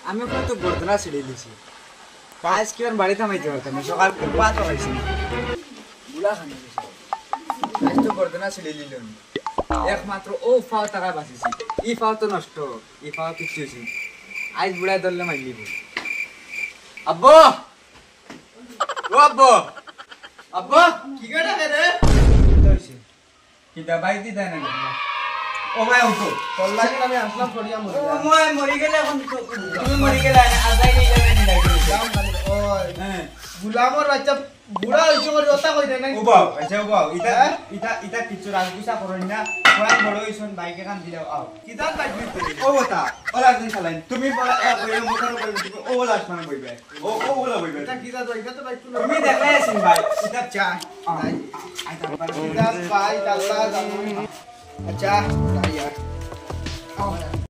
আমি ওখানে তো গর্দনা ছিঁড়ে দিছি আজ কি আর বাড়িতে আমাইতে পারতাম না সকাল পাঁচ পাইছি বুলা খানি আজ তো গর্দনা ছিঁড়ে দিল একমাত্র ও ফাও টাকা বাঁচিছি ই ফাও তো নষ্ট ই ফাও কিচ্ছু হয়েছি আজ বুড়াই ধরলে মারলিব আব্বু ও আব্বু আব্বু কি করে রে কিটা বাইক দি দেয় না ও ভাই উঠো তোর লাগে আমি আসলাম পড়িয়া মরি ও মই মরি গেলে এখন তুমি মরি গেলে আজাই নিয়ে যাবে নি লাগি যাও খালি ওই হ্যাঁ গুলামর বাচ্চা বুড়া হইছো করে ওটা কই দেয় না ও বাবা আচ্ছা ও বাবা ইটা কিছু রাজগুসা করই না কোন বড় হইছন বাইকে কান দিলাও আও কিদান বাইক দিতে ও বতা ওলা দিন চালাইন তুমি বলা কইলে মোটর করে দিবে ও ওলা আসমান বইবে ও ওলা বইবে এটা কিদা তো এটা তো বাইক তুমি দেখলে আছেন ভাই কিতাব চা আই কিতাব ভাই আল্লাহ জানো अच्छा यार